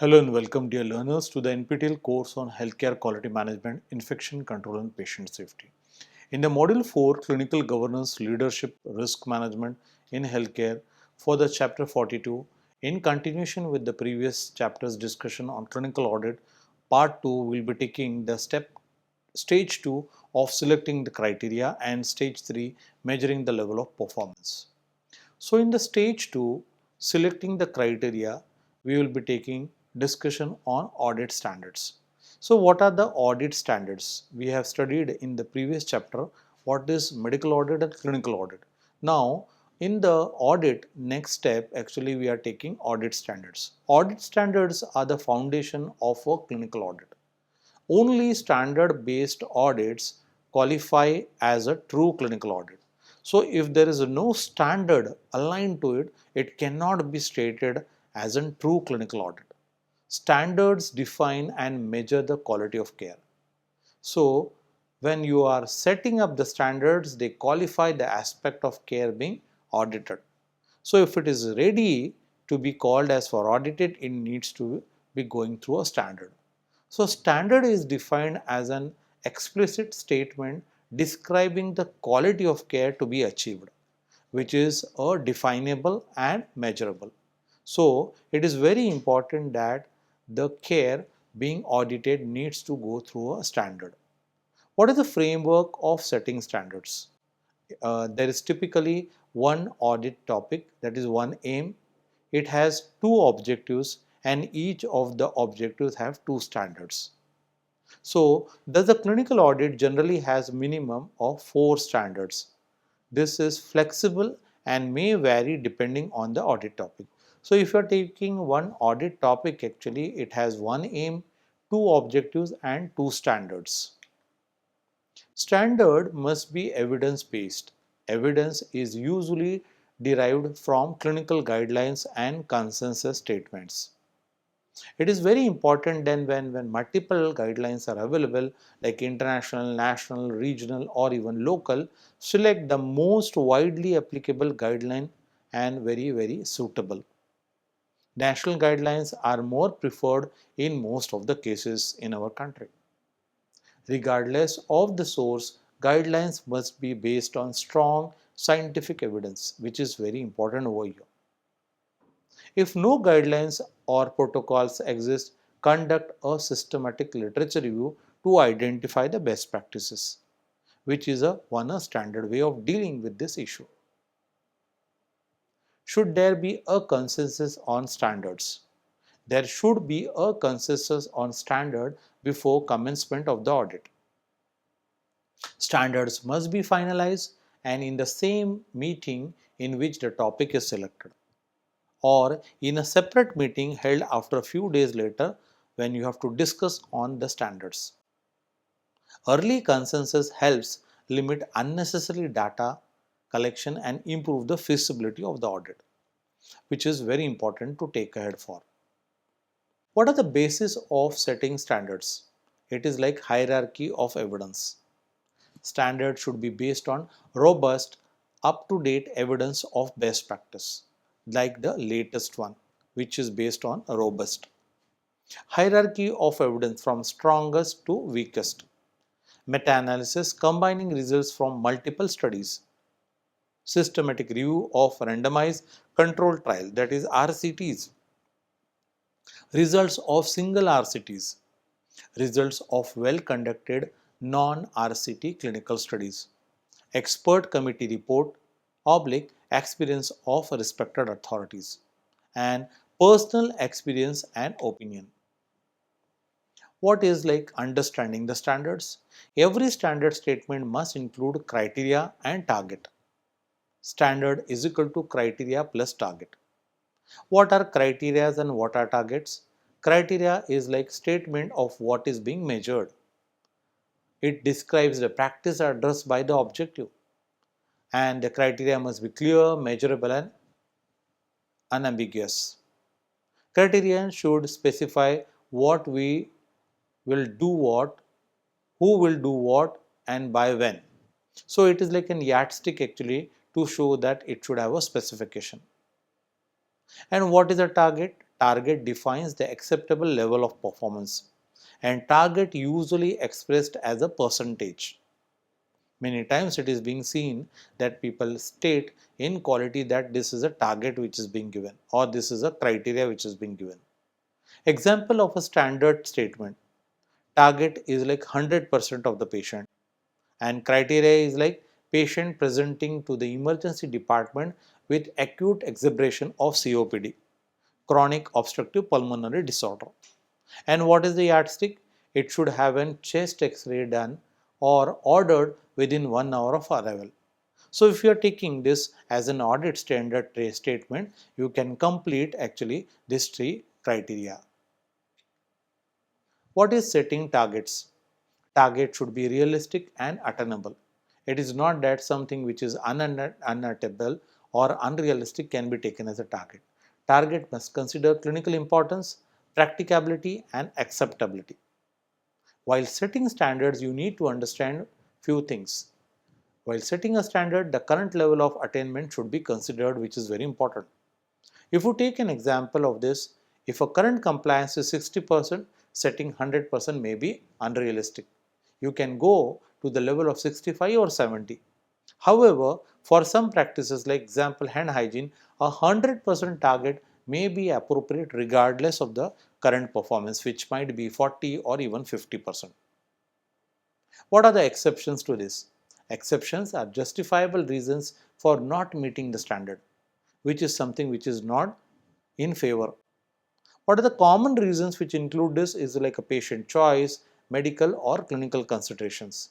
Hello and welcome dear learners to the NPTEL course on Healthcare Quality Management, Infection Control and Patient Safety. In the Module 4, Clinical Governance, Leadership, Risk Management in Healthcare for the Chapter 42, in continuation with the previous chapter's discussion on Clinical Audit, Part 2 will be taking the Stage 2 of selecting the criteria and Stage 3 measuring the level of performance. So in the Stage 2, selecting the criteria, we will be taking discussion on audit standards. So what are the audit standards? We have studied in the previous chapter what is medical audit and clinical audit. Now in the audit next step actually we are taking audit standards. Audit standards are the foundation of a clinical audit. Only standard based audits qualify as a true clinical audit. So if there is no standard aligned to it, it cannot be stated as a true clinical audit. Standards define and measure the quality of care. So when you are setting up the standards, they qualify the aspect of care being audited. So if it is ready to be called as for audited, it needs to be going through a standard. So standard is defined as an explicit statement describing the quality of care to be achieved, which is a definable and measurable. So it is very important that the care being audited needs to go through a standard. What is the framework of setting standards? There is typically one audit topic, that is one aim. It has two objectives and each of the objectives have two standards. So thus the clinical audit generally has minimum of 4 standards. This is flexible and may vary depending on the audit topic. So if you are taking one audit topic, actually it has one aim, two objectives and two standards. Standard must be evidence based. Evidence is usually derived from clinical guidelines and consensus statements. It is very important then when multiple guidelines are available like international, national, regional or even local, select the most widely applicable guideline and very suitable. National guidelines are more preferred in most of the cases in our country. Regardless of the source, guidelines must be based on strong scientific evidence, which is very important over here. If no guidelines or protocols exist, conduct a systematic literature review to identify the best practices, which is a standard way of dealing with this issue. Should there be a consensus on standards? There should be a consensus on standard before commencement of the audit. Standards must be finalized and in the same meeting in which the topic is selected, or in a separate meeting held after a few days later when you have to discuss on the standards. Early consensus helps limit unnecessary data collection and improve the feasibility of the audit, which is very important to take ahead for. What are the basis of setting standards? It is like hierarchy of evidence. Standards should be based on robust, up-to-date evidence of best practice, like the latest one, which is based on robust. Hierarchy of evidence from strongest to weakest. Meta-analysis combining results from multiple studies. Systematic review of randomized controlled trial, that is RCTs. Results of single RCTs. Results of well-conducted non-RCT clinical studies. Expert committee report / experience of respected authorities and personal experience and opinion. What is like understanding the standards? Every standard statement must include criteria and target. Standard is equal to criteria plus target. What are criteria and what are targets? Criteria is like statement of what is being measured. It describes the practice addressed by the objective. And the criteria must be clear, measurable and unambiguous. Criterion should specify what we will do what, who will do what and by when. So it is like an yardstick actually to show that it should have a specification. And what is a target? target defines the acceptable level of performance, and target usually expressed as a percentage. Many times it is being seen that people state in quality that this is a target which is being given or this is a criteria which is being given. Example of a standard statement: target is like 100% of the patient, and criteria is like patient presenting to the emergency department with acute exacerbation of COPD, chronic obstructive pulmonary disorder. And what is the yardstick? It should have a chest x-ray done or ordered within 1 hour of arrival. So if you are taking this as an audit standard statement, you can complete actually these three criteria. What is setting targets? Target should be realistic and attainable. It is not that something which is unattainable or unrealistic can be taken as a target. Target must consider clinical importance, practicability, and acceptability. While setting standards, you need to understand few things. While setting a standard, the current level of attainment should be considered, which is very important. If you take an example of this, if a current compliance is 60%, setting 100% may be unrealistic. You can go to the level of 65 or 70. However, for some practices like example hand hygiene, a 100% target may be appropriate regardless of the current performance, which might be 40 or even 50%. What are the exceptions to this? Exceptions are justifiable reasons for not meeting the standard, which is something which is not in favor. What are the common reasons which include this is like a patient choice, medical or clinical considerations.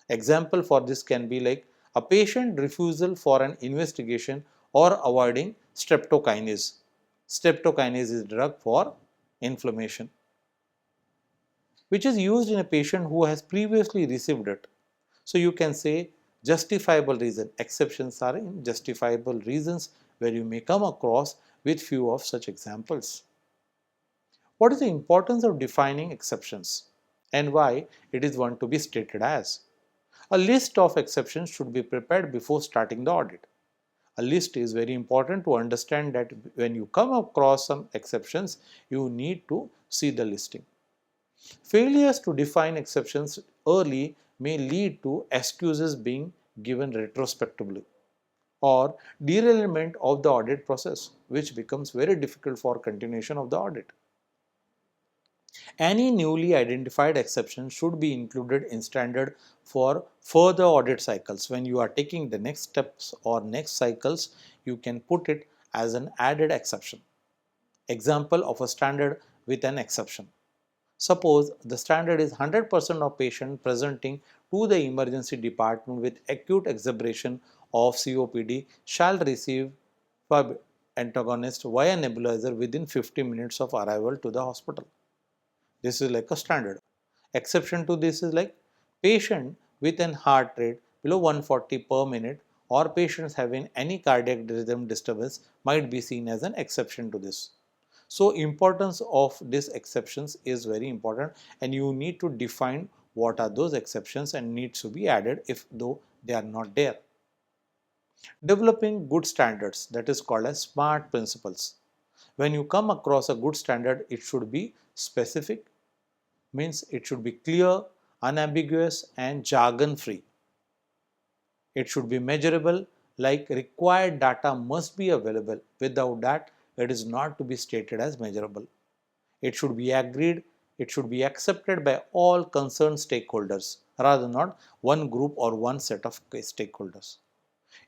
Example for this can be like a patient refusal for an investigation or avoiding streptokinase. Streptokinase is a drug for inflammation, which is used in a patient who has previously received it. So you can say justifiable reason. Exceptions are in justifiable reasons where you may come across with few of such examples. What is the importance of defining exceptions and why it is one to be stated as? A list of exceptions should be prepared before starting the audit. A list is very important to understand that when you come across some exceptions, you need to see the listing. Failures to define exceptions early may lead to excuses being given retrospectively or derailment of the audit process, which becomes very difficult for continuation of the audit. Any newly identified exception should be included in standard for further audit cycles. When you are taking the next steps or next cycles, you can put it as an added exception. Example of a standard with an exception. Suppose the standard is 100% of patient presenting to the emergency department with acute exacerbation of COPD shall receive pub antagonist via nebulizer within 50 minutes of arrival to the hospital. This is like a standard. Exception to this is like patient with an heart rate below 140 per minute or patients having any cardiac rhythm disturbance might be seen as an exception to this. So importance of these exceptions is very important, and you need to define what are those exceptions and needs to be added if though they are not there. Developing good standards, that is called as SMART principles. When you come across a good standard, it should be specific, means it should be clear, unambiguous and jargon free. It should be measurable, like required data must be available. Without that, it is not to be stated as measurable. It should be agreed, it should be accepted by all concerned stakeholders rather than not one group or one set of stakeholders.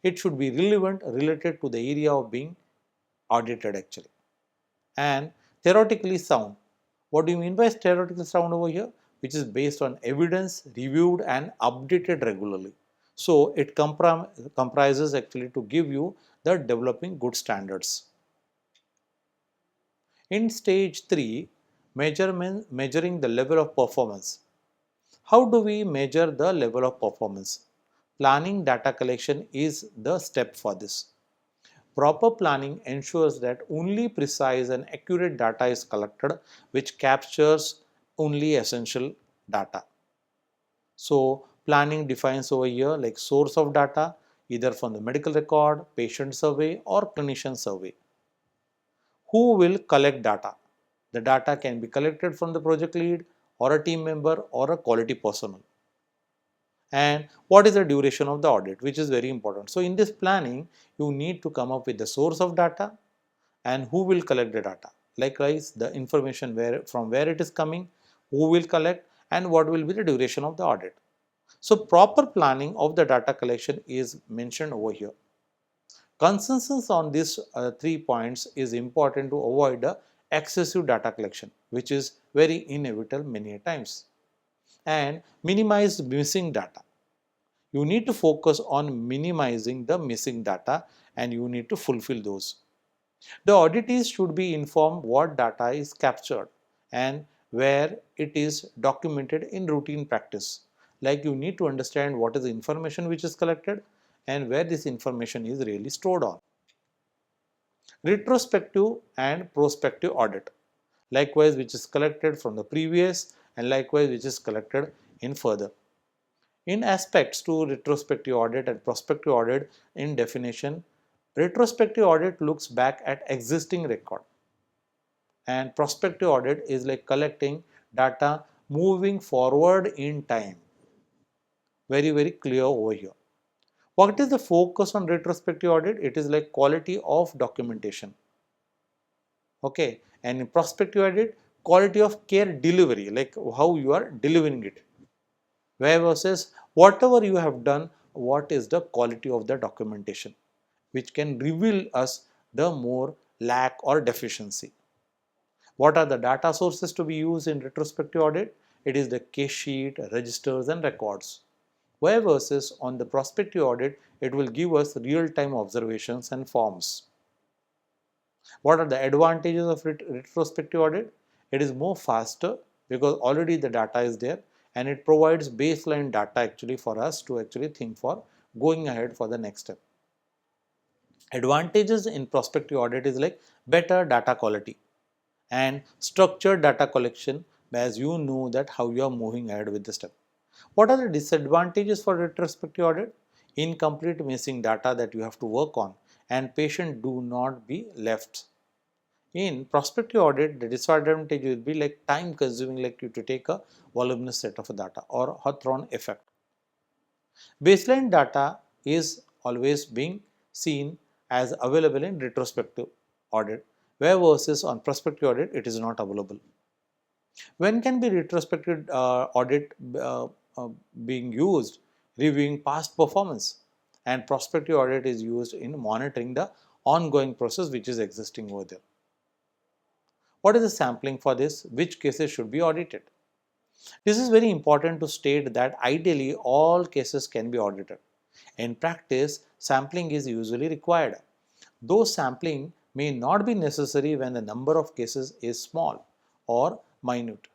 It should be relevant, related to the area of being audited actually, and theoretically sound. What do you mean by theoretical sound over here? Which is based on evidence, reviewed and updated regularly. So it comprises actually to give you the developing good standards. In stage 3, measuring the level of performance. How do we measure the level of performance? Planning data collection is the step for this. Proper planning ensures that only precise and accurate data is collected, which captures only essential data. So planning defines over here like source of data, either from the medical record, patient survey or clinician survey. Who will collect data? The data can be collected from the project lead or a team member or a quality personnel. And what is the duration of the audit, which is very important. So in this planning, you need to come up with the source of data and who will collect the data. Likewise, the information from where it is coming, who will collect, and what will be the duration of the audit. So proper planning of the data collection is mentioned over here. Consensus on these 3 points is important to avoid the excessive data collection, which is very inevitable many times, and minimize missing data. You need to focus on minimizing the missing data and you need to fulfill those. The auditees should be informed what data is captured and where it is documented in routine practice. Like you need to understand what is the information which is collected and where this information is really stored on. Retrospective and prospective audit. Likewise, which is collected from the previous and likewise which is collected in further. In aspects to retrospective audit and prospective audit in definition, retrospective audit looks back at existing record and prospective audit is like collecting data moving forward in time. Very clear over here. What is the focus on retrospective audit? It is like quality of documentation. Okay, and in prospective audit, quality of care delivery, like how you are delivering it. Where versus whatever you have done, what is the quality of the documentation, which can reveal us the more lack or deficiency. What are the data sources to be used in retrospective audit? It is the case sheet, registers and records. Where versus on the prospective audit, it will give us real-time observations and forms. What are the advantages of retrospective audit? It is more faster because already the data is there and it provides baseline data actually for us to actually think for going ahead for the next step. Advantages in prospective audit is like better data quality and structured data collection, as you know that how you are moving ahead with the step. What are the disadvantages for retrospective audit? Incomplete missing data that you have to work on and patient do not be left. In prospective audit, the disadvantage will be like time consuming, like you to take a voluminous set of data or Hawthorne effect. Baseline data is always being seen as available in retrospective audit, where versus on prospective audit it is not available. When can be retrospective audit being used? Reviewing past performance, and prospective audit is used in monitoring the ongoing process which is existing over there. What is the sampling for this? Which cases should be audited? This is very important to state that ideally all cases can be audited. In practice, sampling is usually required. Though sampling may not be necessary when the number of cases is small or minute.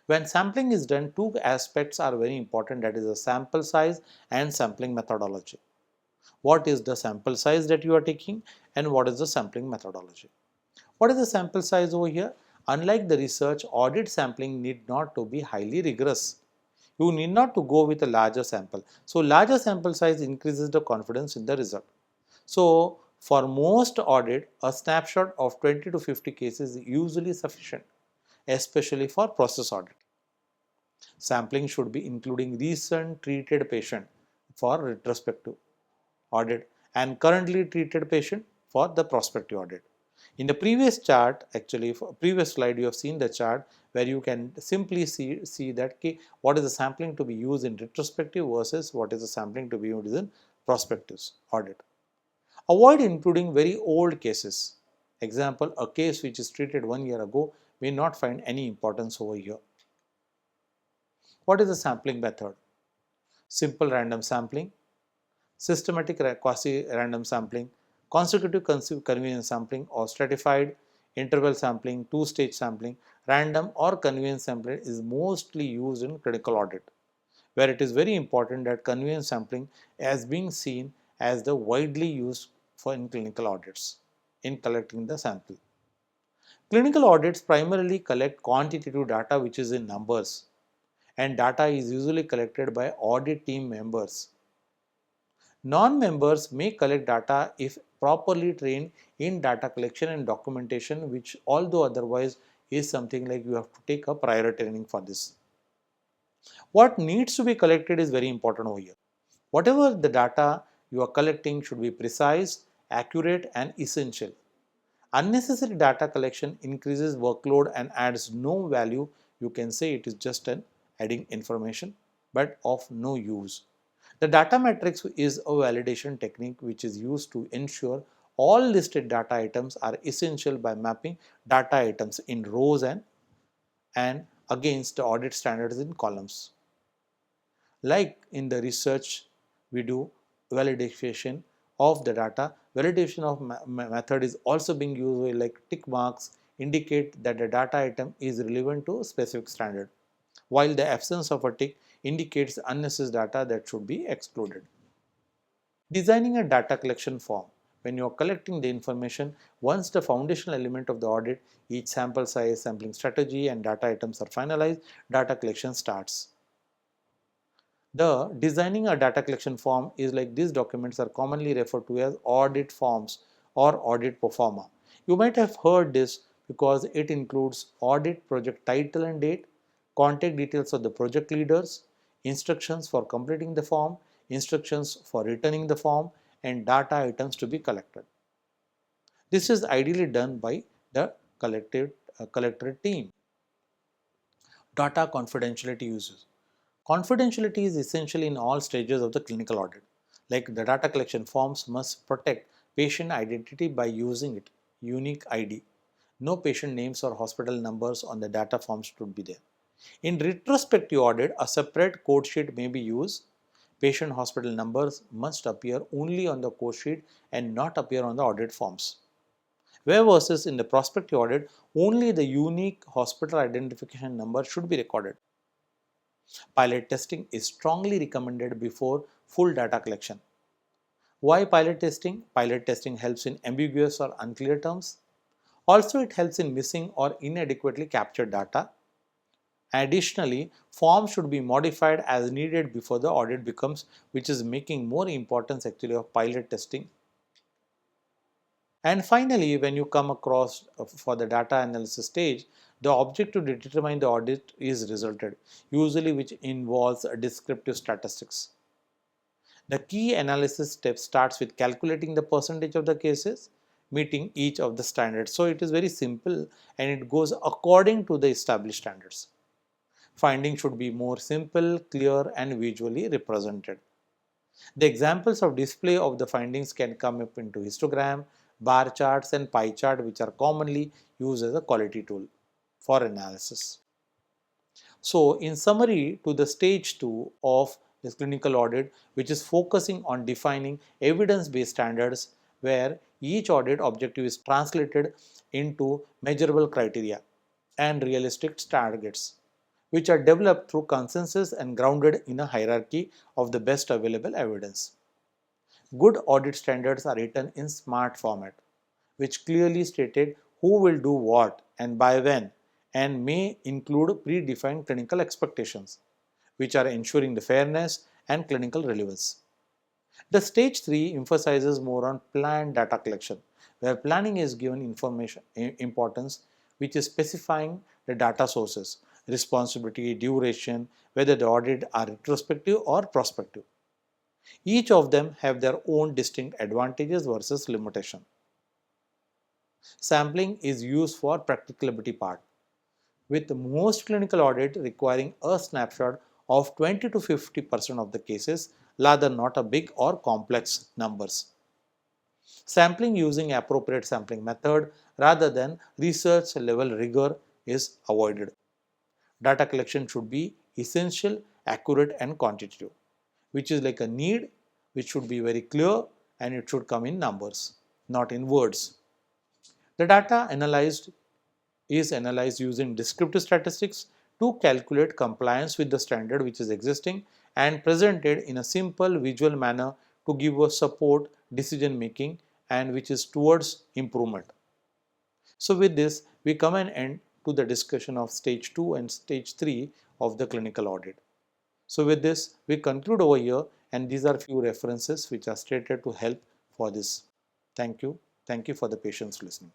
When sampling is done, two aspects are very important, that is the sample size and sampling methodology. What is the sample size that you are taking and what is the sampling methodology? What is the sample size over here? Unlike the research, audit sampling need not to be highly rigorous. You need not to go with a larger sample. So larger sample size increases the confidence in the result. So for most audit, a snapshot of 20 to 50 cases is usually sufficient, especially for process audit. Sampling should be including recent treated patient for retrospective audit and currently treated patient for the prospective audit. In the previous chart, actually for previous slide, you have seen the chart where you can simply see that what is the sampling to be used in retrospective versus what is the sampling to be used in prospective audit. Avoid including very old cases. Example, a case which is treated 1 year ago may not find any importance over here. What is the sampling method? Simple random sampling, systematic quasi-random sampling, consecutive convenience sampling or stratified interval sampling, two-stage sampling. Random or convenience sampling is mostly used in clinical audit, where it is very important that convenience sampling as being seen as the widely used for in clinical audits in collecting the sample. Clinical audits primarily collect quantitative data which is in numbers, and data is usually collected by audit team members. Non-members may collect data if properly trained in data collection and documentation, which although otherwise is something like you have to take a prior training for this. What needs to be collected is very important over here. Whatever the data you are collecting should be precise, accurate and essential. Unnecessary data collection increases workload and adds no value. You can say it is just an adding information but of no use. The data matrix is a validation technique which is used to ensure all listed data items are essential by mapping data items in rows and against the audit standards in columns. Like in the research, we do validation of the data. Validation of method is also being used like tick marks indicate that the data item is relevant to a specific standard, while the absence of a tick indicates unnecessary data that should be excluded. Designing a data collection form. When you are collecting the information, once the foundational element of the audit, each sample size, sampling strategy and data items are finalized, data collection starts. The designing a data collection form is like these documents are commonly referred to as audit forms or audit pro forma. You might have heard this because it includes audit project title and date, contact details of the project leaders, instructions for completing the form, instructions for returning the form, and data items to be collected. This is ideally done by the collector team. Data confidentiality uses. Confidentiality is essential in all stages of the clinical audit. Like the data collection forms must protect patient identity by using it, unique ID. No patient names or hospital numbers on the data forms should be there. In retrospective audit, a separate code sheet may be used. Patient hospital numbers must appear only on the code sheet and not appear on the audit forms. Where versus in the prospective audit, only the unique hospital identification number should be recorded. Pilot testing is strongly recommended before full data collection. Why pilot testing? Pilot testing helps in ambiguous or unclear terms. Also, it helps in missing or inadequately captured data. Additionally, forms should be modified as needed before the audit becomes, which is making more importance actually of pilot testing. And finally, when you come across for the data analysis stage, the objective to determine the audit is resulted, usually which involves descriptive statistics. The key analysis step starts with calculating the percentage of the cases meeting each of the standards. So it is very simple and it goes according to the established standards. Findings should be more simple, clear and visually represented. The examples of display of the findings can come up into histogram, bar charts and pie chart, which are commonly used as a quality tool for analysis. So in summary, to the stage 2 of this clinical audit, which is focusing on defining evidence-based standards where each audit objective is translated into measurable criteria and realistic targets, which are developed through consensus and grounded in a hierarchy of the best available evidence. Good audit standards are written in SMART format, which clearly stated who will do what and by when, and may include predefined clinical expectations, which are ensuring the fairness and clinical relevance. The stage 3 emphasizes more on planned data collection, where planning is given importance, which is specifying the data sources, responsibility, duration, whether the audit are retrospective or prospective. Each of them have their own distinct advantages versus limitation. Sampling is used for practicability part, with most clinical audit requiring a snapshot of 20 to 50% of the cases, rather not a big or complex numbers. Sampling using appropriate sampling method rather than research level rigor is avoided. Data collection should be essential, accurate and quantitative, which is like a need which should be very clear and it should come in numbers, not in words. The data analyzed is analyzed using descriptive statistics to calculate compliance with the standard which is existing and presented in a simple visual manner to give us support decision making and which is towards improvement. So with this we come an end to the discussion of stage 2 and stage 3 of the clinical audit. So with this we conclude over here, and these are few references which are stated to help for this. Thank you. Thank you for the patience listening.